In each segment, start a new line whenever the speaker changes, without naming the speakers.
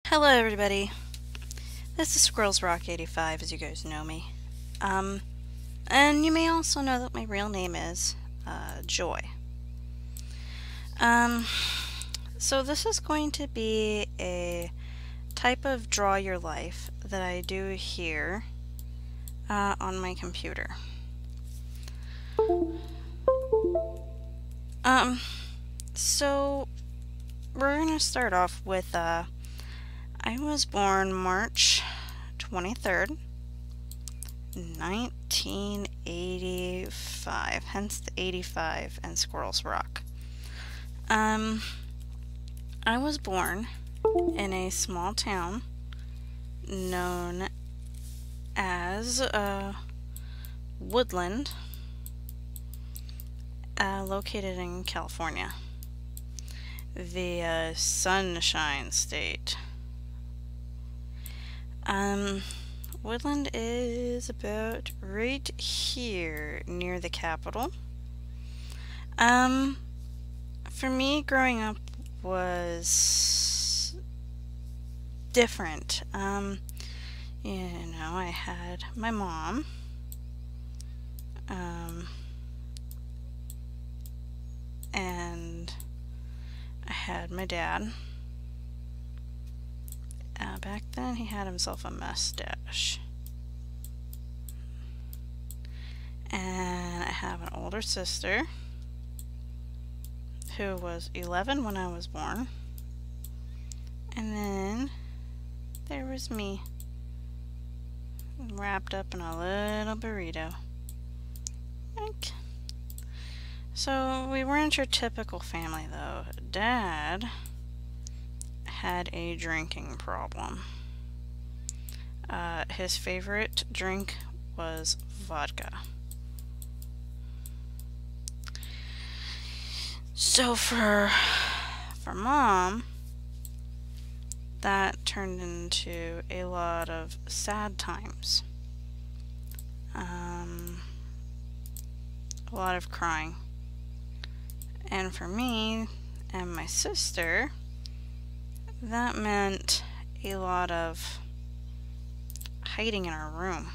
Hello everybody, this is Squirrelsrock85 as you guys know me. And you may also know that my real name is Joy. So this is going to be a type of draw your life that I do here on my computer. So we're going to start off with I was born March 23rd, 1985, hence the 85 and Squirrels Rock. I was born in a small town known as Woodland, located in California, the Sunshine State. Woodland is about right here near the capital. For me, growing up was different. I had my mom, and I had my dad. Back then he had himself a mustache. And I have an older sister who was 11 when I was born. And then there was me, wrapped up in a little burrito. So we weren't your typical family though. Dad had a drinking problem. His favorite drink was vodka. So for Mom, that turned into a lot of sad times. A lot of crying. And for me and my sister, that meant a lot of hiding in our room.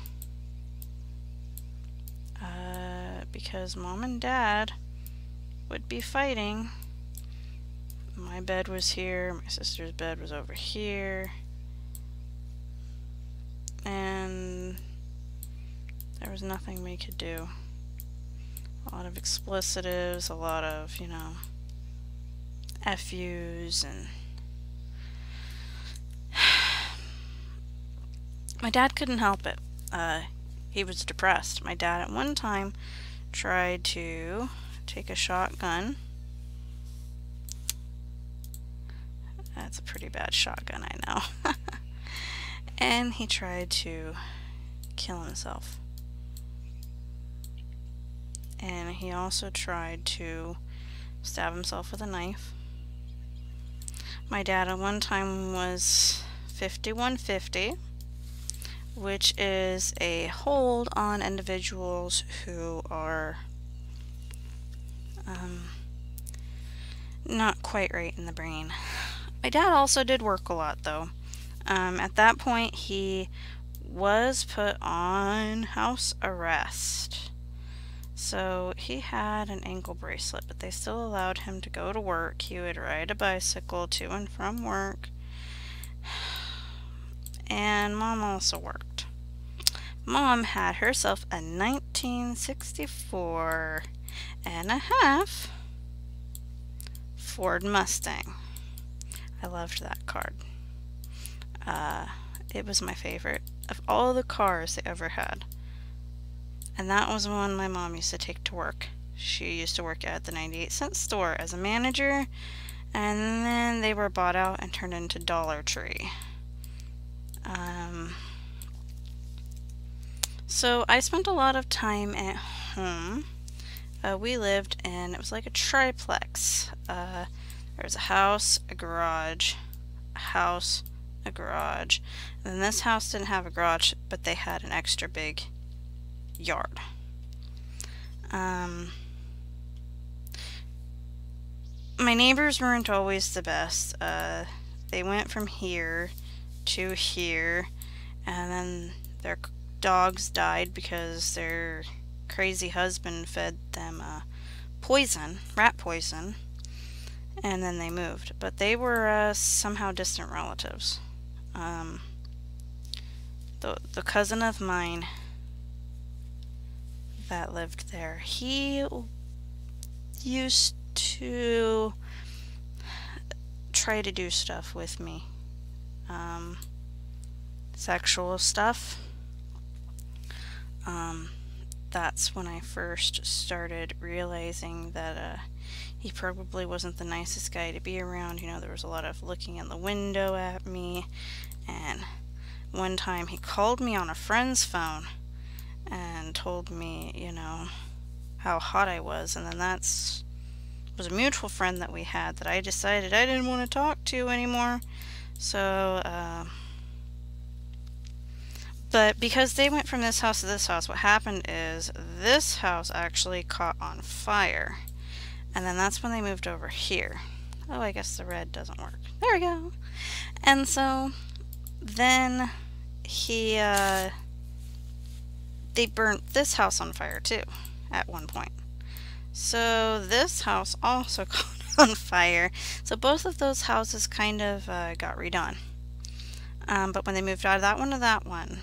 Because Mom and Dad would be fighting. My bed was here, my sister's bed was over here, and there was nothing we could do. A lot of explicitives, a lot of, FUs, and my dad couldn't help it. He was depressed. My dad at one time tried to take a shotgun. That's a pretty bad shotgun, I know. And he tried to kill himself. And he also tried to stab himself with a knife. My dad at one time was 5150, which is a hold on individuals who are not quite right in the brain. My dad also did work a lot though. At that point he was put on house arrest. So he had an ankle bracelet, but they still allowed him to go to work. He would ride a bicycle to and from work. And Mom also worked. Mom had herself a 1964 and a half Ford Mustang. I loved that card. It was my favorite of all the cars they ever had. And that was one my mom used to take to work. She used to work at the 98-cent store as a manager, and then they were bought out and turned into Dollar Tree. So I spent a lot of time at home. We lived in, it was like a triplex. There was a house, a garage, a house, a garage. And then this house didn't have a garage, but they had an extra big yard. My neighbors weren't always the best. they went from here to here, and then their dogs died because their crazy husband fed them poison, rat poison, and then they moved. But they were somehow distant relatives. The cousin of mine that lived there, he used to try to do stuff with me, sexual stuff. That's when I first started realizing that he probably wasn't the nicest guy to be around. You know, there was a lot of looking in the window at me, and one time he called me on a friend's phone and told me, you know, how hot I was, and then was a mutual friend that we had that I decided I didn't want to talk to anymore. So, but because they went from this house to this house, what happened is this house actually caught on fire. And then that's when they moved over here. Oh, I guess the red doesn't work. There we go. And so then they burnt this house on fire too at one point. So this house also caught on fire. So both of those houses kind of got redone. But when they moved out of that one to that one,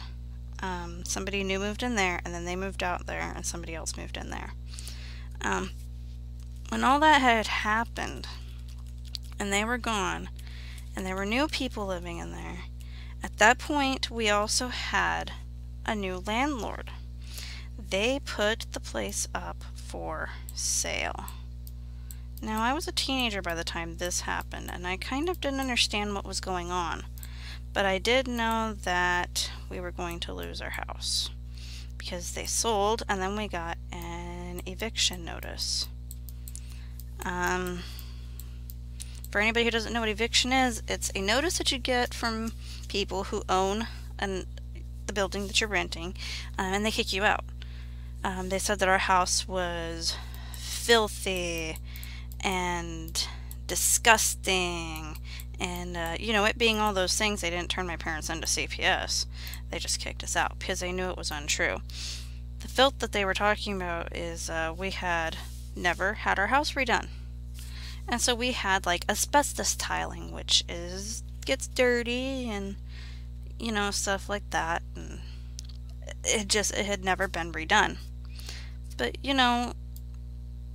somebody new moved in there, and then they moved out there, and somebody else moved in there. When all that had happened, and they were gone, and there were new people living in there, at that point we also had a new landlord. They put the place up for sale. Now, I was a teenager by the time this happened, and I kind of didn't understand what was going on. But I did know that we were going to lose our house because they sold, and then we got an eviction notice. For anybody who doesn't know what eviction is, it's a notice that you get from people who own the building that you're renting, and they kick you out. They said that our house was filthy and disgusting, and you know, it being all those things, they didn't turn my parents into CPS. They just kicked us out because they knew it was untrue. The filth that they were talking about is we had never had our house redone, and so we had like asbestos tiling, which gets dirty and, you know, stuff like that, and it had never been redone. But, you know,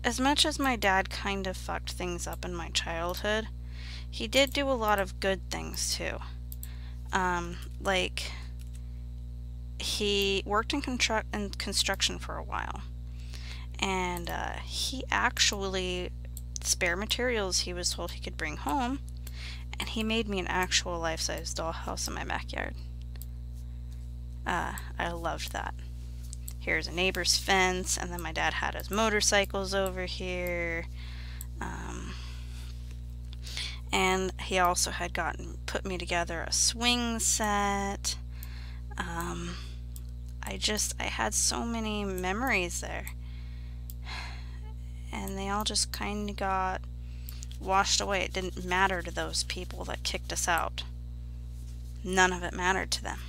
as much as my dad kind of fucked things up in my childhood, he did do a lot of good things too. Like, he worked in construction for a while, and he actually, spare materials he was told he could bring home, and he made me an actual life-size dollhouse in my backyard. I loved that. Here's a neighbor's fence, and then my dad had his motorcycles over here. And he also had put me together a swing set. I had so many memories there. And they all just kind of got washed away. It didn't matter to those people that kicked us out. None of it mattered to them.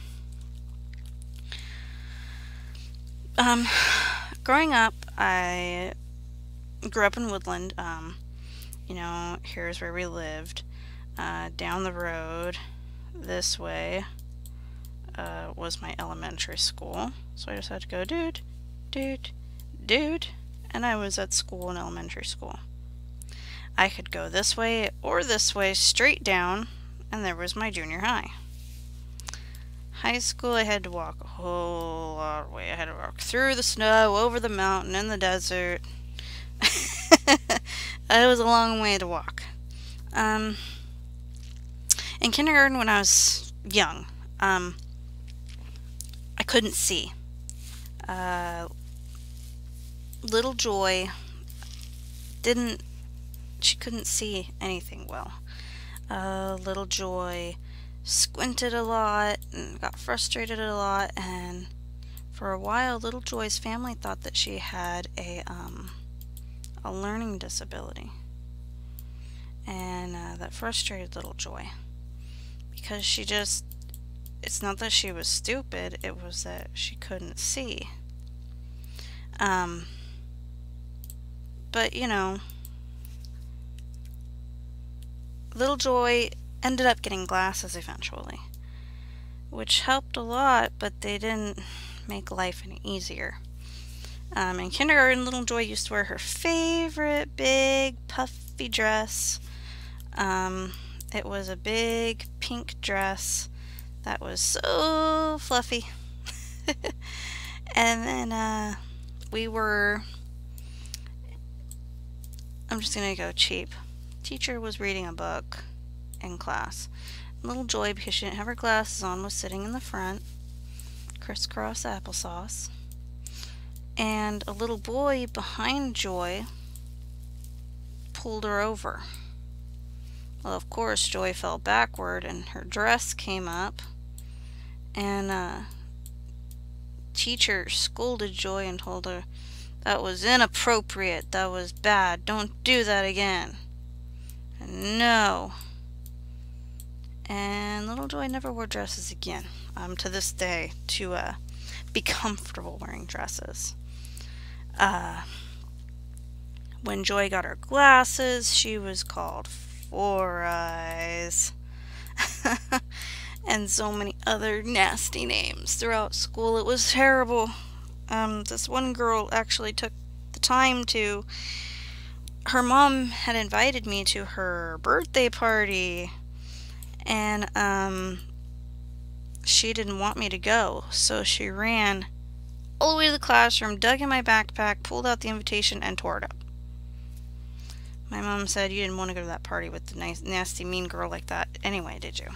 Growing up, I grew up in Woodland. You know, here's where we lived. Down the road, this way, was my elementary school. So I just had to go, dude, and I was at school in elementary school. I could go this way or this way, straight down, and there was my junior high. High school, I had to walk a whole lot of way. I had to walk through the snow, over the mountain, in the desert. It was a long way to walk. In kindergarten, when I was young, I couldn't see. Little Joy she couldn't see anything well. Little Joy squinted a lot and got frustrated a lot, and for a while Little Joy's family thought that she had a learning disability, and that frustrated Little Joy. because she just, it's not that she was stupid, it was that she couldn't see. But you know, little Joy ended up getting glasses eventually, which helped a lot, but they didn't make life any easier. In kindergarten, little Joy used to wear her favorite big puffy dress. It was a big pink dress that was so fluffy. And then I'm just gonna go cheap. Teacher was reading a book in class. Little Joy, because she didn't have her glasses on, was sitting in the front, crisscross applesauce. And a little boy behind Joy pulled her over. Well, of course, Joy fell backward and her dress came up. And teacher scolded Joy and told her that was inappropriate, that was bad, don't do that again. And no. And little Joy never wore dresses again, to this day, to be comfortable wearing dresses. When Joy got her glasses, she was called Four Eyes. And so many other nasty names throughout school. It was terrible. This one girl actually took the time to... Her mom had invited me to her birthday party, and she didn't want me to go, so she ran all the way to the classroom, dug in my backpack, pulled out the invitation, and tore it up. My mom said, "You didn't want to go to that party with the nice, nasty, mean girl like that anyway, did you?"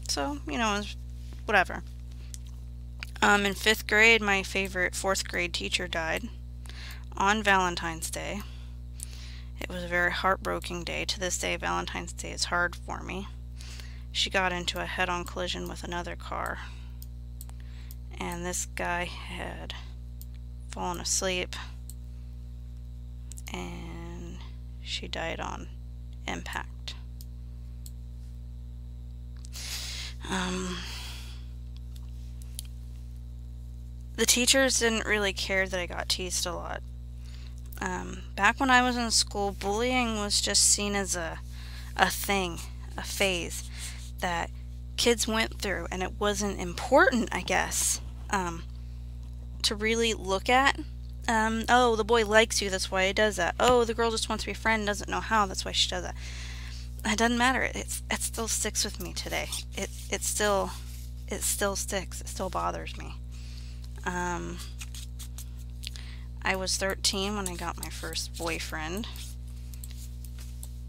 So, you know, it was whatever. In 5th grade, my favorite 4th grade teacher died on Valentine's Day. It was a very heartbreaking day. To this day, Valentine's Day is hard for me. She got into a head-on collision with another car. And this guy had fallen asleep. And she died on impact. The teachers didn't really care that I got teased a lot. Back when I was in school, bullying was just seen as a thing, a phase that kids went through, and it wasn't important, I guess, to really look at. Oh, the boy likes you, that's why he does that. Oh, the girl just wants to be a friend, doesn't know how, that's why she does that. It doesn't matter. It still sticks with me today. It still sticks. It still bothers me. I was 13 when I got my first boyfriend.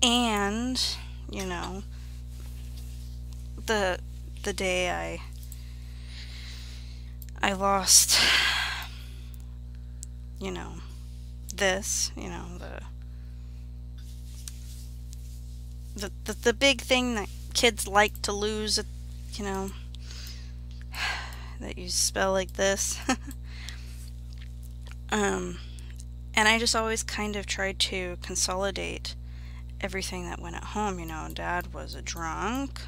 And, you know, the day I lost, you know, this, you know, the big thing that kids like to lose, you know, that you spell like this. And I just always kind of tried to consolidate everything that went at home. You know, Dad was a drunk,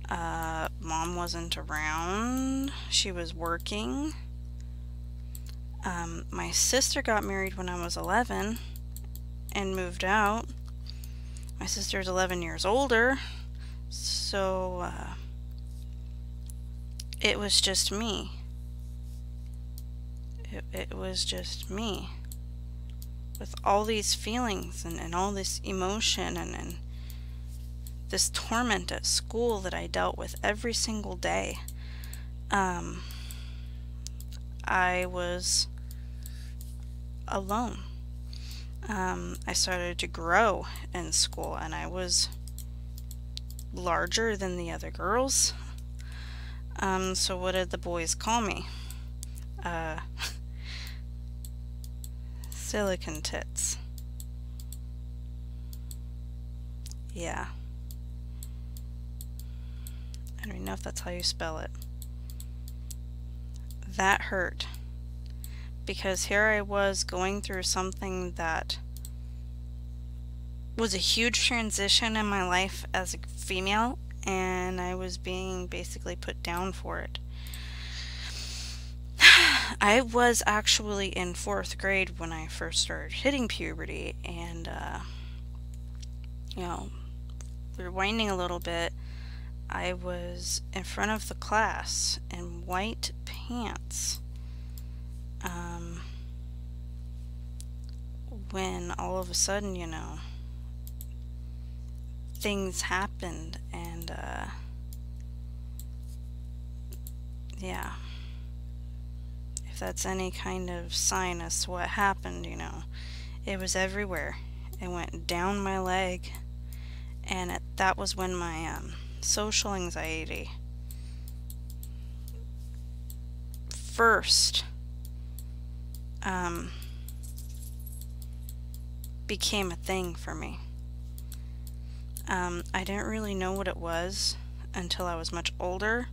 Mom wasn't around, she was working. My sister got married when I was 11 and moved out. My sister's 11 years older, so it was just me. It was just me with all these feelings and all this emotion and this torment at school that I dealt with every single day. I was alone. I started to grow in school, and I was larger than the other girls. So what did the boys call me? Silicon tits. Yeah. I don't even know if that's how you spell it. That hurt. Because here I was going through something that was a huge transition in my life as a female, and I was being basically put down for it. I was actually in 4th grade when I first started hitting puberty, and you know, rewinding a little bit, I was in front of the class in white pants when all of a sudden, you know, things happened, and yeah, if that's any kind of sign as to what happened, you know, it was everywhere. It went down my leg, and that was when my social anxiety first became a thing for me. I didn't really know what it was until I was much older,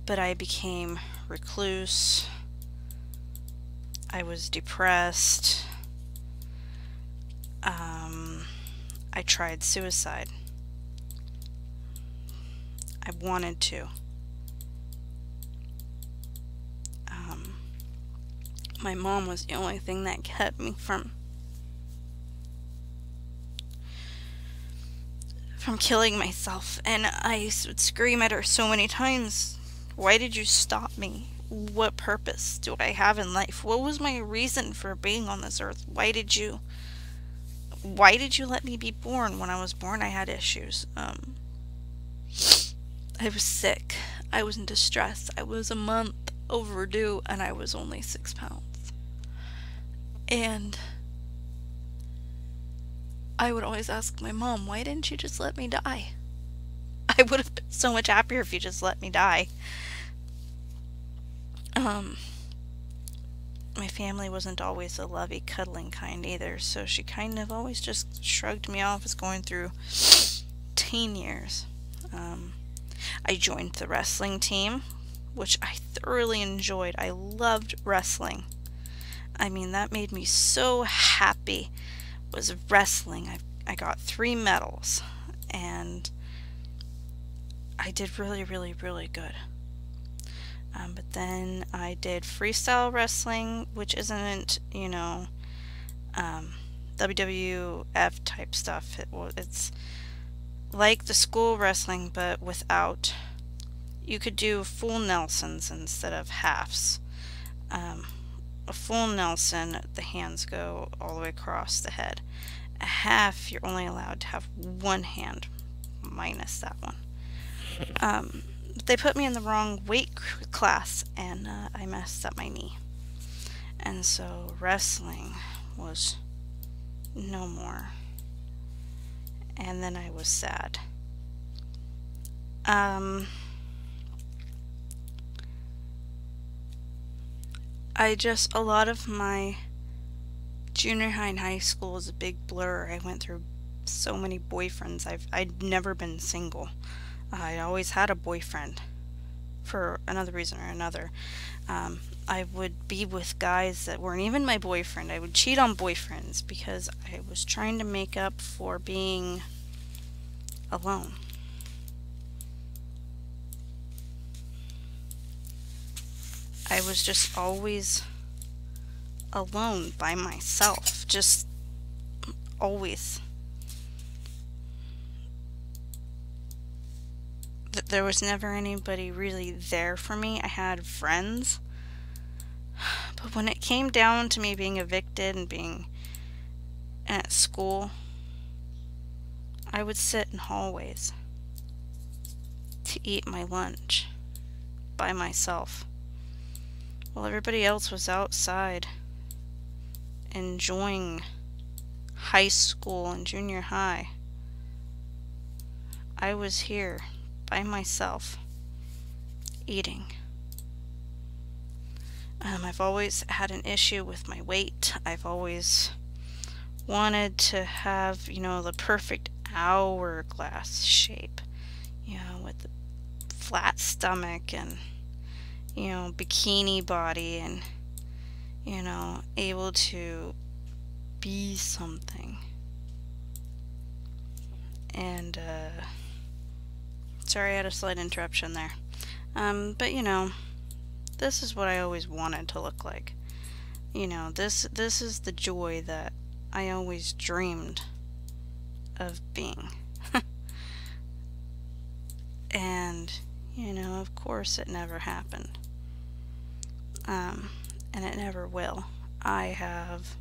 but I became recluse. I was depressed. I tried suicide. I wanted to. My mom was the only thing that kept me from killing myself, and I would scream at her so many times, "Why did you stop me? What purpose do I have in life? What was my reason for being on this earth? Why did you let me be born?" When I was born, I had issues. I was sick. I was in distress. I was a month overdue, and I was only 6 pounds. And I would always ask my mom, "Why didn't you just let me die? I would have been so much happier if you just let me die." My family wasn't always a lovey, cuddling kind either, so she kind of always just shrugged me off as going through teen years. I joined the wrestling team, which I thoroughly enjoyed. I loved wrestling. I mean, that made me so happy, was wrestling. I got 3 medals, and I did really, really, really good. But then I did freestyle wrestling, which isn't, you know, WWF type stuff. It's like the school wrestling, but without. You could do full Nelsons instead of halves. A full Nelson, the hands go all the way across the head. A half, you're only allowed to have one hand, minus that one. They put me in the wrong weight class, and I messed up my knee. And so wrestling was no more. And then I was sad. A lot of my junior high and high school was a big blur. I went through so many boyfriends. I'd never been single. I always had a boyfriend for another reason or another. I would be with guys that weren't even my boyfriend. I would cheat on boyfriends because I was trying to make up for being alone. I was just always alone by myself. Just always. There was never anybody really there for me. I had friends. But when it came down to me being evicted and being at school, I would sit in hallways to eat my lunch by myself, while everybody else was outside enjoying high school and junior high. I was here by myself eating. I've always had an issue with my weight. I've always wanted to have, you know, the perfect hourglass shape, you know, with the flat stomach and, you know, bikini body and, you know, able to be something. And Sorry, I had a slight interruption there. But you know, this is what I always wanted to look like. You know, this is the joy that I always dreamed of being. And, you know, of course it never happened. And it never will. I have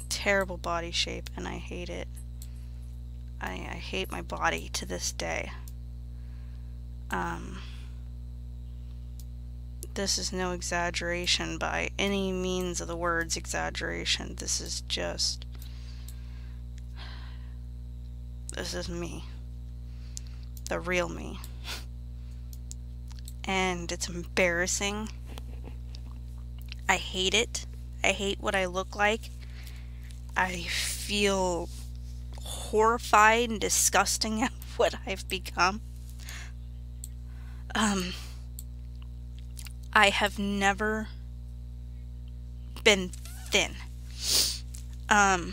terrible body shape and I hate it. I hate my body to this day. This is no exaggeration by any means of the words exaggeration. This is me. The real me. And it's embarrassing. I hate it. I hate what I look like. I feel horrified and disgusting at what I've become. I have never been thin. I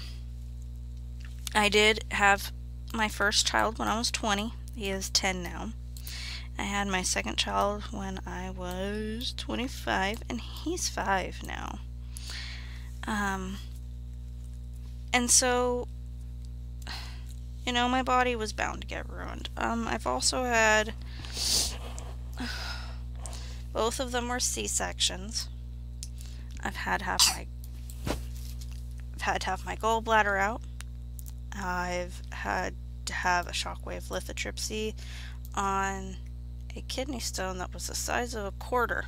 did have my first child when I was 20. He is 10 now. I had my second child when I was 25, and he's 5 now. And so, you know, my body was bound to get ruined. I've also had, both of them were C-sections. I've had to have my gallbladder out. I've had to have a shockwave lithotripsy on a kidney stone that was the size of a quarter.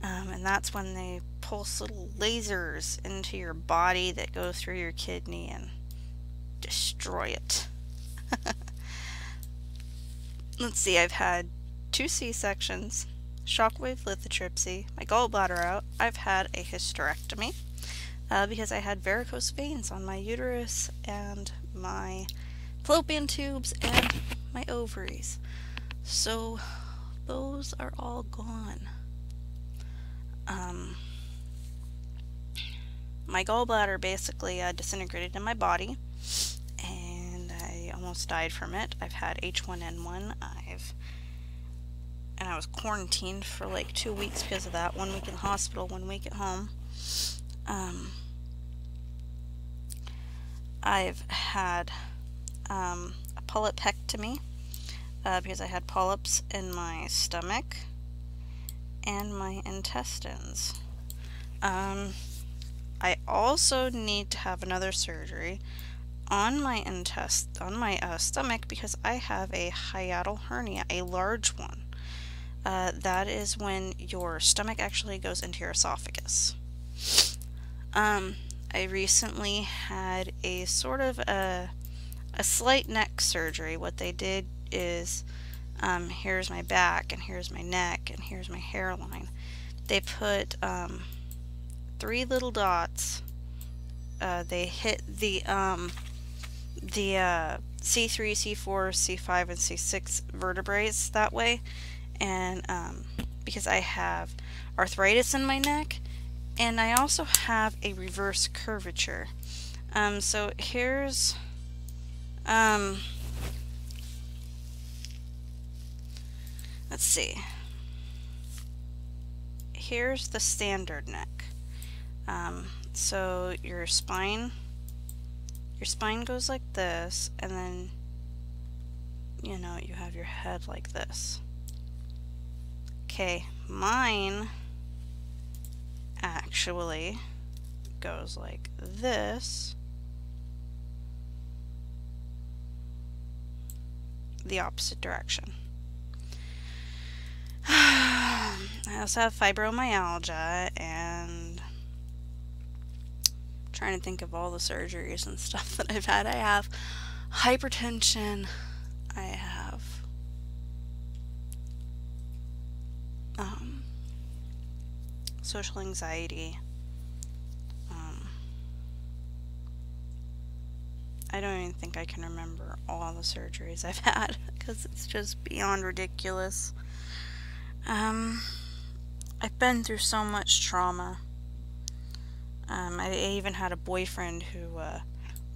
And that's when they pulse little lasers into your body that go through your kidney and destroy it. Let's see, I've had 2 C-sections, shockwave lithotripsy, my gallbladder out. I've had a hysterectomy because I had varicose veins on my uterus and my fallopian tubes and my ovaries. So those are all gone. My gallbladder basically disintegrated in my body and I almost died from it. I've had H1N1. And I was quarantined for like 2 weeks because of that. 1 week in the hospital, 1 week at home. I've had a polypectomy because I had polyps in my stomach and my intestines. I also need to have another surgery on my stomach because I have a hiatal hernia, a large one. That is when your stomach actually goes into your esophagus. I recently had a sort of a slight neck surgery. What they did is, here's my back, and here's my neck, and here's my hairline. They put 3 little dots. They hit the C3, C4, C5, and C6 vertebrae that way. And because I have arthritis in my neck, and I also have a reverse curvature. So here's let's see. Here's the standard neck. So your spine goes like this, and then, you know, you have your head like this. Okay, mine actually goes like this, the opposite direction. I also have fibromyalgia, and I'm trying to think of all the surgeries and stuff that I've had. I have hypertension, I have social anxiety. I don't even think I can remember all the surgeries I've had because it's just beyond ridiculous. I've been through so much trauma. I even had a boyfriend who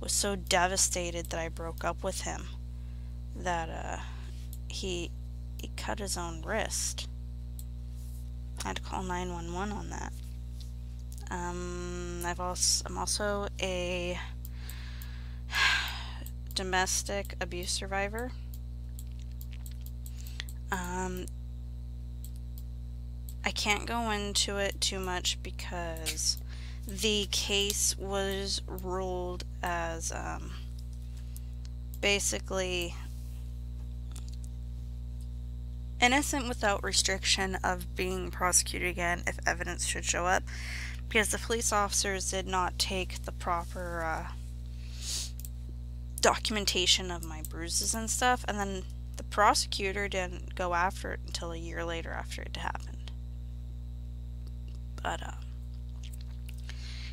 was so devastated that I broke up with him that he cut his own wrist. I had to call 911 on that. I'm also a domestic abuse survivor. I can't go into it too much because the case was ruled as basically innocent without restriction of being prosecuted again if evidence should show up, because the police officers did not take the proper documentation of my bruises and stuff, and then the prosecutor didn't go after it until a year later after it happened. But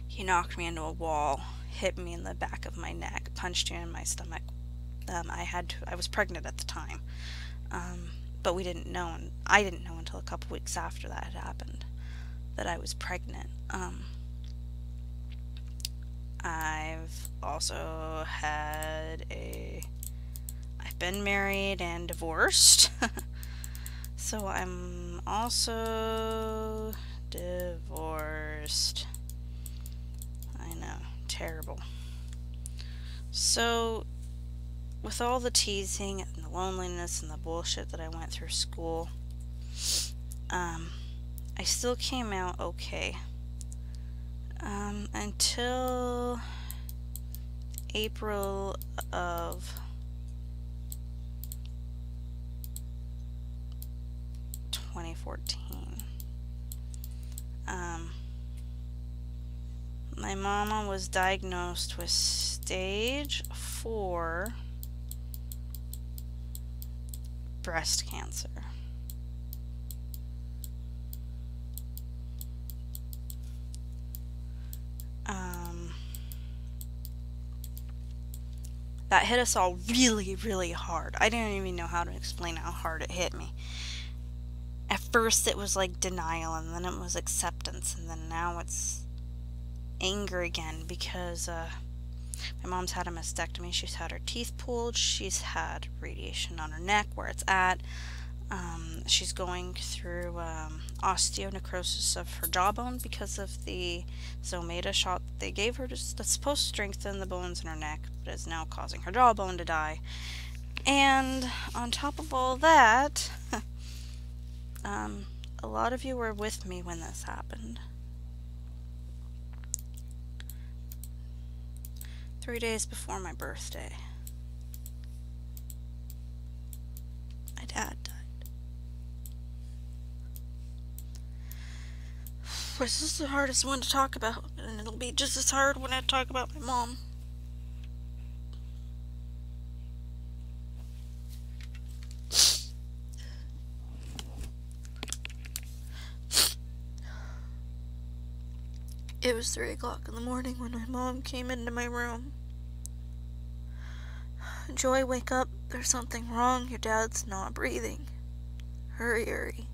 he knocked me into a wall, hit me in the back of my neck, punched me in my stomach. I was pregnant at the time, but we didn't know, and I didn't know until a couple weeks after that had happened that I was pregnant. I've also I've been married and divorced. So I'm also divorced. I know, terrible. So with all the teasing and the loneliness and the bullshit that I went through school, I still came out okay. Until April of 2014. My mama was diagnosed with stage 4 breast cancer. That hit us all really, really hard. I didn't even know how to explain how hard it hit me. At first it was like denial, and then it was acceptance, and then now it's anger again, because my mom's had a mastectomy. She's had her teeth pulled. She's had radiation on her neck where it's at. She's going through osteonecrosis of her jawbone because of the Zometa shot that they gave her that's supposed to strengthen the bones in her neck, but is now causing her jawbone to die. And on top of all that, a lot of you were with me when this happened. 3 days before my birthday, my dad died. This is the hardest one to talk about, and it'll be just as hard when I talk about my mom. It was 3 o'clock in the morning when my mom came into my room. Joy, wake up. There's something wrong. Your dad's not breathing. Hurry, hurry.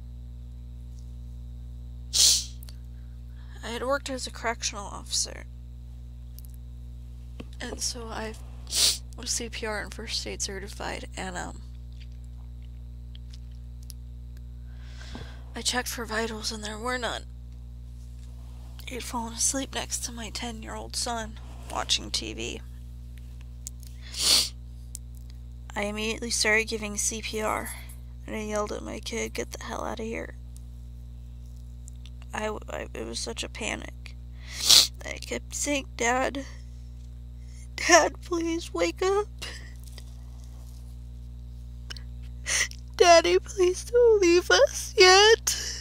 I had worked as a correctional officer, and so I was CPR and first aid certified, and I checked for vitals and there were none. He had fallen asleep next to my 10-year-old son, watching TV. I immediately started giving CPR, and I yelled at my kid, "Get the hell out of here." It was such a panic. I kept saying, "Dad, Dad, please wake up. Daddy, please don't leave us yet."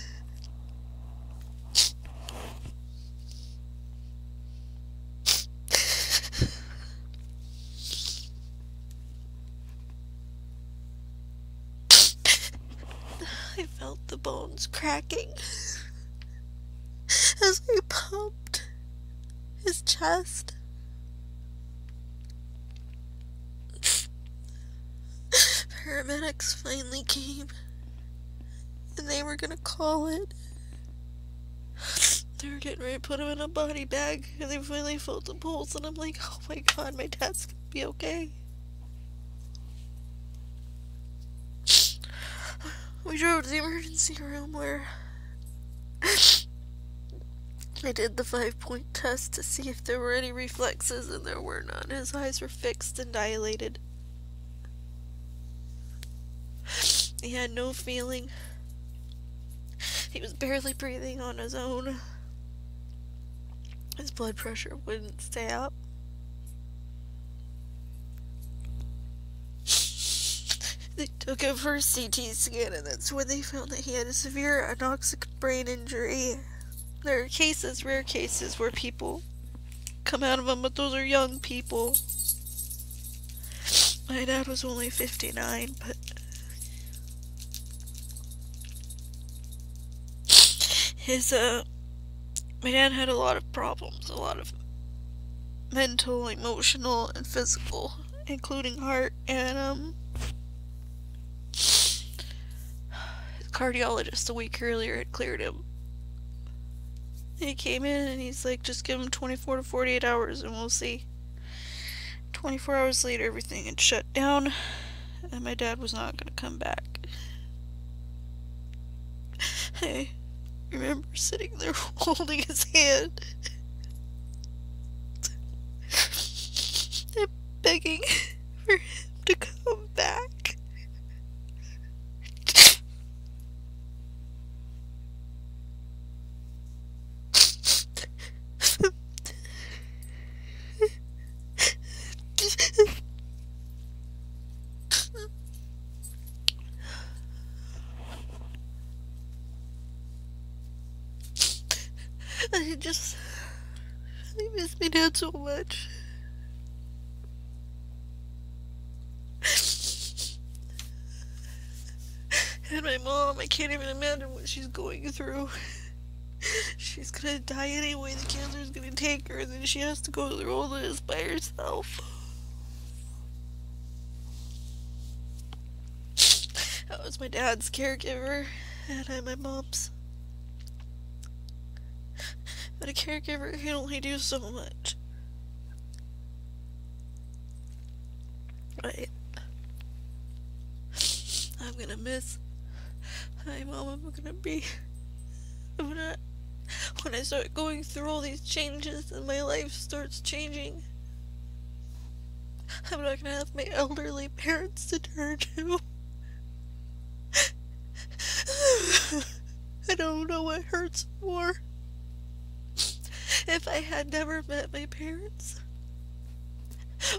I felt the bones cracking as I pumped his chest. Paramedics finally came, and they were gonna call it. They were getting ready to put him in a body bag, and they finally felt the pulse, and I'm like, oh my god, my dad's gonna be okay.
We drove to the emergency room where I did the 5-point test to see if there were any reflexes, and there were none. His eyes were fixed and dilated. He had no feeling. He was barely breathing on his own. His blood pressure wouldn't stay up. They took him for a CT scan, and that's when they found that he had a severe anoxic brain injury. There are cases, rare cases, where people come out of them, but those are young people. My dad was only 59, but my dad had a lot of problems, a lot of mental, emotional, and physical, including heart, and his cardiologist a week earlier had cleared him. He came in and he's like, just give him 24 to 48 hours and we'll see. 24 hours later, everything had shut down, and my dad was not gonna come back. I remember sitting there holding his hand and begging for him to come back. I miss my dad so much. And my mom, I can't even imagine what she's going through. She's gonna die anyway, the cancer's gonna take her, and then she has to go through all this by herself. I was my dad's caregiver, and I'm my mom's. But a caregiver can only do so much. I'm gonna miss my mom. When I start going through all these changes and my life starts changing, I'm not gonna have my elderly parents to turn to. I don't know what hurts more. If I had never met my parents,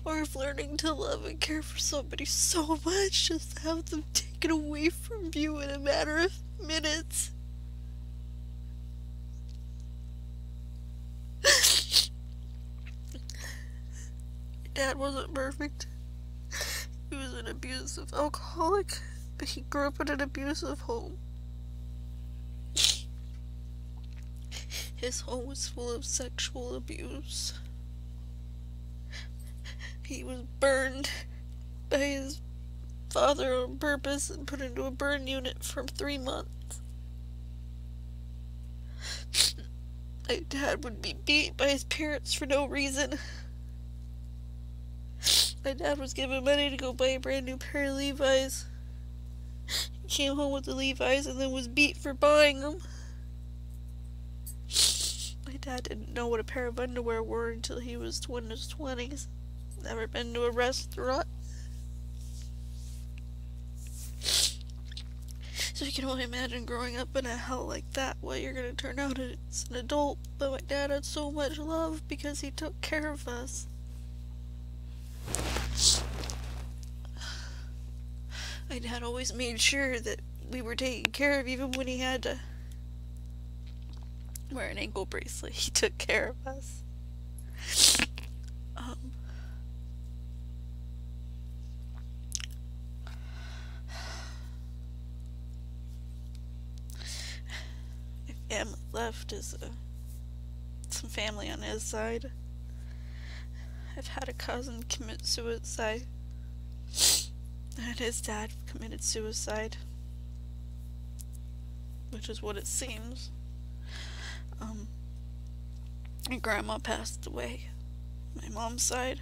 or if learning to love and care for somebody so much just to have them taken away from you in a matter of minutes. My dad wasn't perfect. He was an abusive alcoholic, but he grew up in an abusive home. His home was full of sexual abuse. He was burned by his father on purpose and put into a burn unit for 3 months. My dad would be beat by his parents for no reason. My dad was given money to go buy a brand new pair of Levi's. He came home with the Levi's and then was beat for buying them. My dad didn't know what a pair of underwear were until he was in his 20s. Never been to a restaurant. So you can only imagine growing up in a hell like that, what you're gonna turn out as an adult. But my dad had so much love because he took care of us. My dad always made sure that we were taken care of, even when he had to wear an ankle bracelet. He took care of us. My family left is some family on his side. I've had a cousin commit suicide, and his dad committed suicide, which is what it seems. My grandma passed away, my mom's side,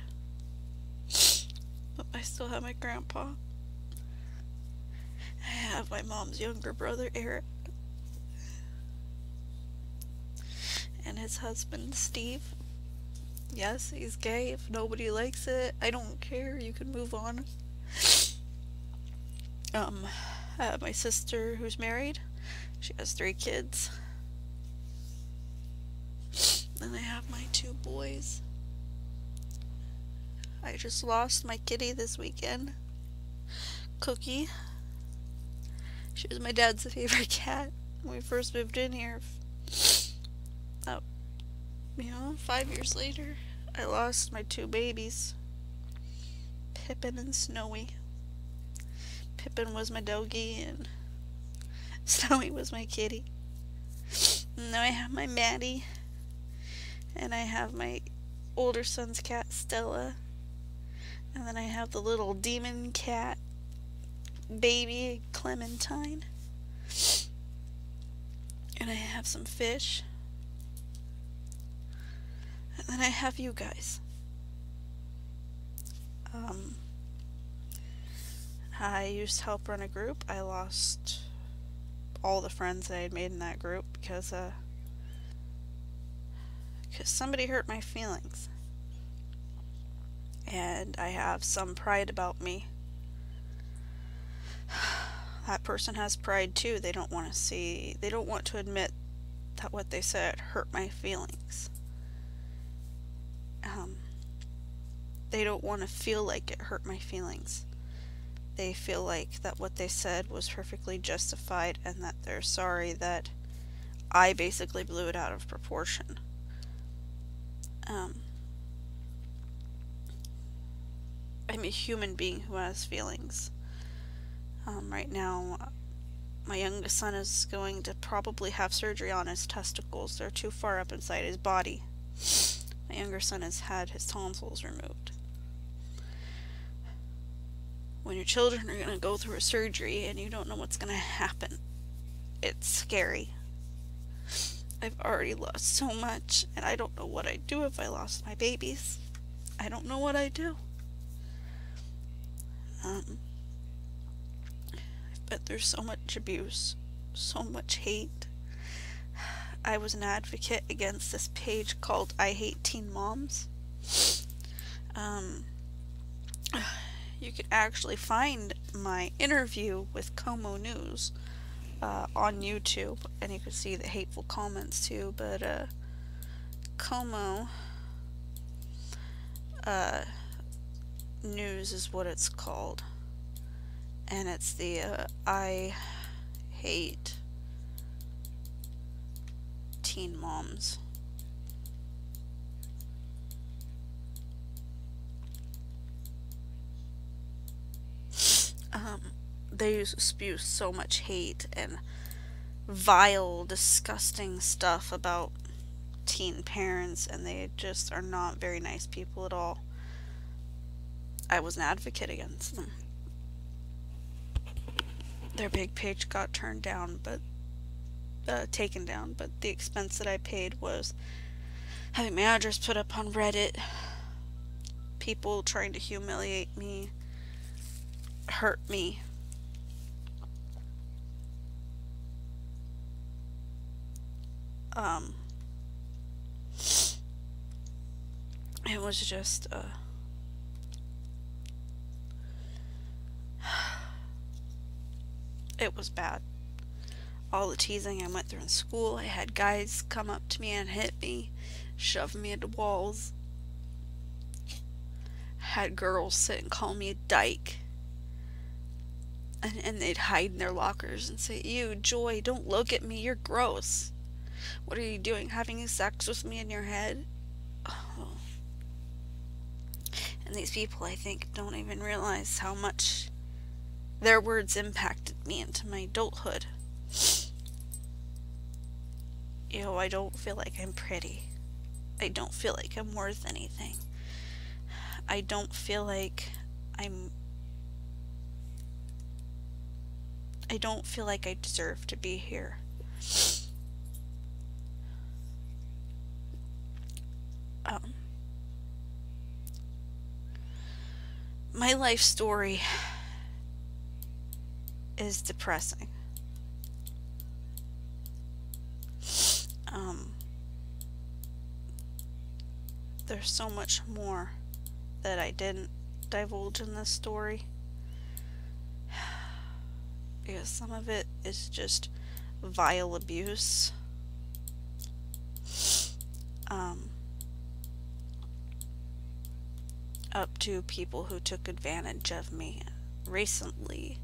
but I still have my grandpa. I have my mom's younger brother, Eric, and his husband, Steve. Yes, he's gay. If nobody likes it, I don't care. You can move on. I have my sister who's married. She has 3 kids. And I have my 2 boys. I just lost my kitty this weekend. Cookie. She was my dad's favorite cat when we first moved in here. 5 years later, I lost my 2 babies, Pippin and Snowy. Pippin was my doggy and Snowy was my kitty. And now I have my Maddie, and I have my older son's cat, Stella, and then I have the little demon cat, baby Clementine, and I have some fish. And then I have you guys. I used to help run a group. I lost all the friends that I had made in that group because somebody hurt my feelings. And I have some pride about me. That person has pride too. They don't want to admit that what they said hurt my feelings. They don't want to feel like it hurt my feelings. They feel like that what they said was perfectly justified and that they're sorry that I basically blew it out of proportion. I'm a human being who has feelings. Right now, my youngest son is going to probably have surgery on his testicles. They're too far up inside his body. My younger son has had his tonsils removed. When your children are going to go through a surgery and you don't know what's going to happen, it's scary. I've already lost so much, and I don't know what I'd do if I lost my babies. I don't know what I'd do. I bet there's so much abuse, so much hate. I was an advocate against this page called I Hate Teen Moms. You can actually find my interview with Como News on YouTube, and you can see the hateful comments too, but Como News is what it's called, and it's the I Hate Teen Moms. They spew so much hate and vile, disgusting stuff about teen parents, and they just are not very nice people at all. I was an advocate against them. Their big page got turned down, but taken down, but the expense that I paid was having my address put up on Reddit, people trying to humiliate me, hurt me. It was just it was bad. All the teasing I went through in school. I had guys come up to me and hit me, shove me into walls. Had girls sit and call me a dyke. And they'd hide in their lockers and say, "Ew, Joy, don't look at me, you're gross. What are you doing, having sex with me in your head?" Oh. And these people, I think, don't even realize how much their words impacted me into my adulthood. I don't feel like I'm pretty. I don't feel like I'm worth anything. I don't feel like I deserve to be here. My life story
is depressing. There's so much more that I didn't divulge in this story, because some of it is just vile abuse. Up to people who took advantage of me recently.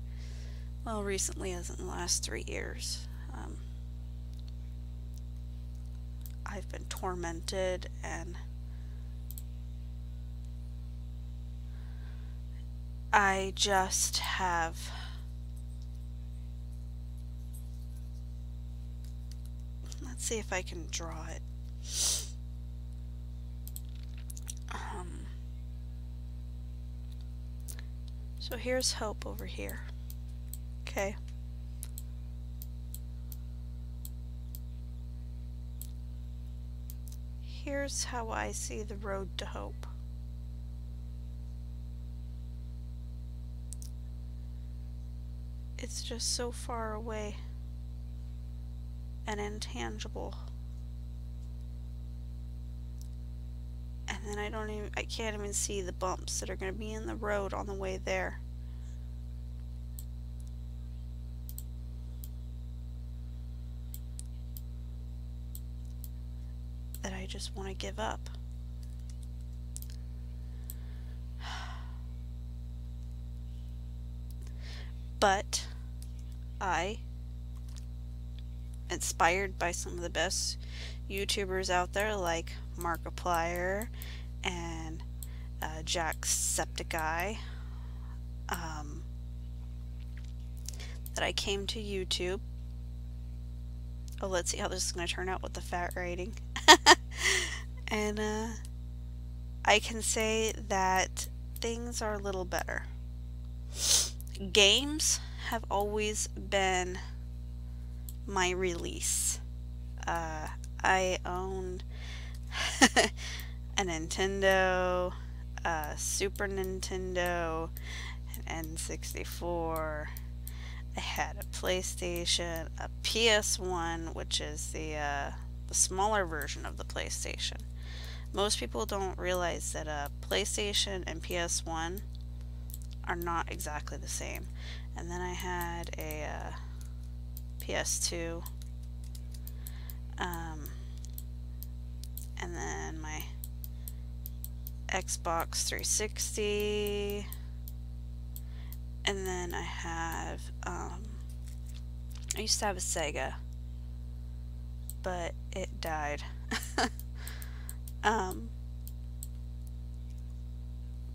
Well, recently as in the last 3 years. I've been tormented, and I just have let's see if I can draw it. So here's hope over here. Okay. Here's how I see the road to hope. It's just so far away and intangible. And then I can't even see the bumps that are going to be in the road on the way there. That I just want to give up. But I, inspired by some of the best YouTubers out there like Markiplier and Jacksepticeye, that I came to YouTube. Oh, let's see how this is going to turn out with the fat rating. And I can say that things are a little better. Games have always been my release. I owned a Nintendo, a Super Nintendo, an N64. I had a PlayStation, a PS1, which is the smaller version of the PlayStation. Most people don't realize that a PlayStation and PS1 are not exactly the same. And then I had a PS2, and then my Xbox 360, and then I have I used to have a Sega, but it died.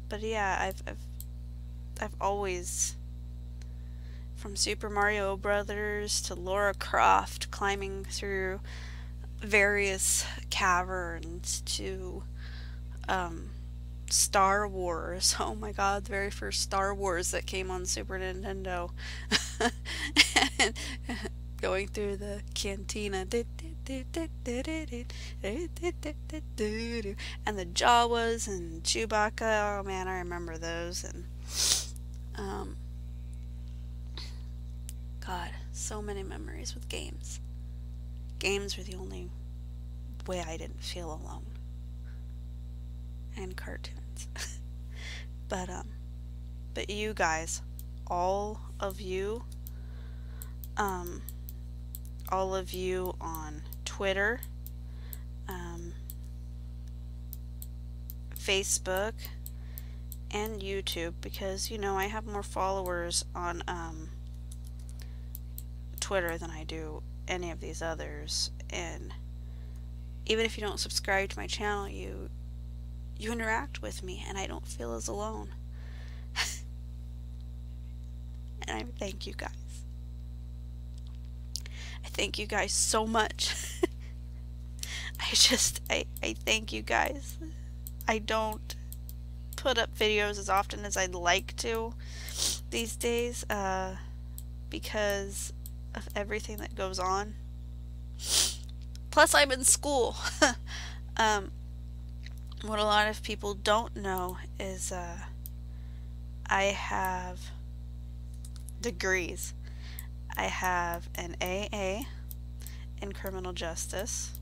But yeah, I've always, from Super Mario Brothers to Lara Croft climbing through various caverns to Star Wars. Oh my god, the very first Star Wars that came on Super Nintendo. And going through the cantina. And the Jawas and Chewbacca. Oh man, I remember those. And God, so many memories with games. Games were the only way I didn't feel alone. And cartoons. But you guys, all of you on Twitter, Facebook, and YouTube, because, you know, I have more followers on Twitter than I do any of these others, and even if you don't subscribe to my channel, you interact with me, and I don't feel as alone. And I thank you guys. I thank you guys so much. I thank you guys. I don't put up videos as often as I'd like to these days, because of everything that goes on. Plus, I'm in school. What a lot of people don't know is I have degrees. I have an AA in criminal justice.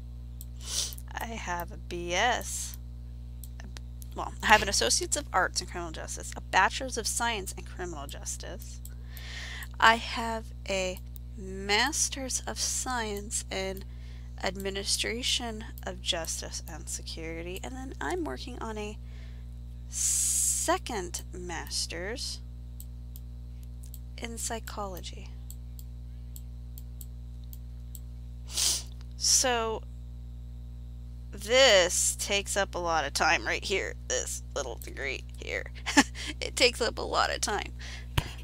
I have a BS. Well, I have an Associates of Arts in criminal justice, a Bachelor's of Science in criminal justice. I have a Master's of Science in Administration of Justice and Security, and then I'm working on a second Master's in Psychology. So this takes up a lot of time right here, this little degree here. It takes up a lot of time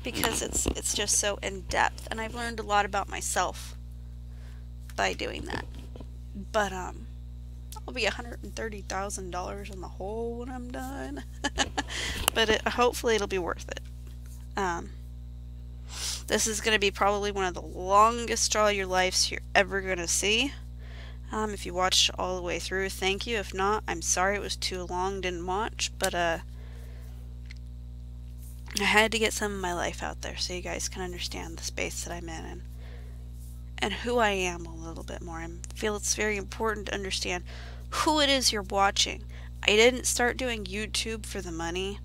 because it's just so in depth, and I've learned a lot about myself by doing that. But I'll be $130,000 in the hole when I'm done. But hopefully it'll be worth it. This is going to be probably one of the longest Draw Your Lives you're ever going to see. If you watched all the way through, thank you. If not, I'm sorry it was too long, didn't watch. But I had to get some of my life out there so you guys can understand the space that I'm in and who I am a little bit more. I feel it's very important to understand who it is you're watching. I didn't start doing YouTube for the money.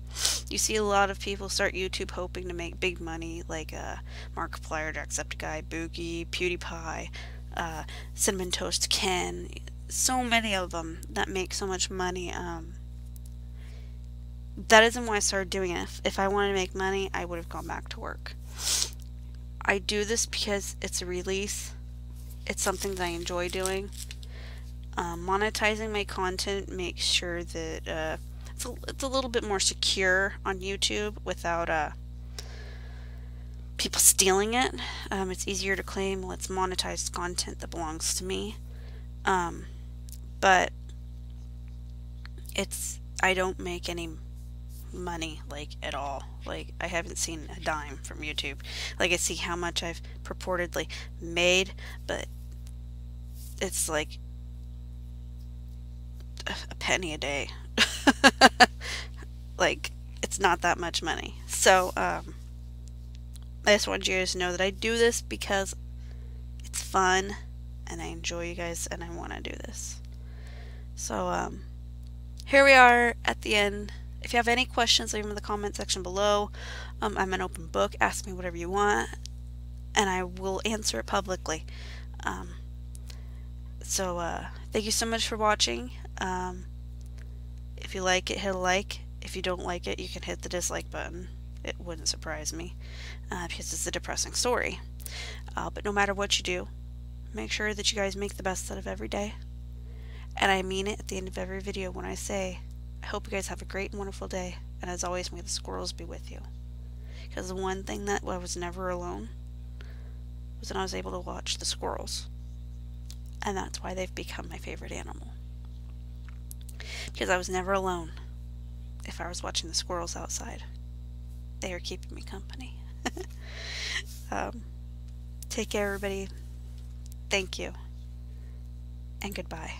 You see a lot of people start YouTube hoping to make big money, like Markiplier, Jacksepticeye, Boogie, PewDiePie, Cinnamon Toast Ken. So many of them that make so much money. That isn't why I started doing it. If I wanted to make money, I would have gone back to work. I do this because it's a release. It's something that I enjoy doing. Monetizing my content makes sure that it's a little bit more secure on YouTube without people stealing it. It's easier to claim, well, it's monetized content that belongs to me. But I don't make any money, like, at all. Like, I haven't seen a dime from YouTube. Like, I see how much I've purportedly made, but it's like a penny a day. Like, it's not that much money. So I just want you guys to know that I do this because it's fun and I enjoy you guys and I want to do this. So here we are at the end. If you have any questions, leave them in the comment section below. I'm an open book. Ask me whatever you want and I will answer it publicly. Thank you so much for watching. If you like it, hit a like. If you don't like it, you can hit the dislike button. It wouldn't surprise me because it's a depressing story. But no matter what you do, make sure that you guys make the best out of every day. And I mean it at the end of every video when I say, I hope you guys have a great and wonderful day. And as always, may the squirrels be with you. Because the one thing that I was never alone was when I was able to watch the squirrels. And that's why they've become my favorite animal. Because I was never alone if I was watching the squirrels outside. They are keeping me company. Take care, everybody. Thank you. And goodbye.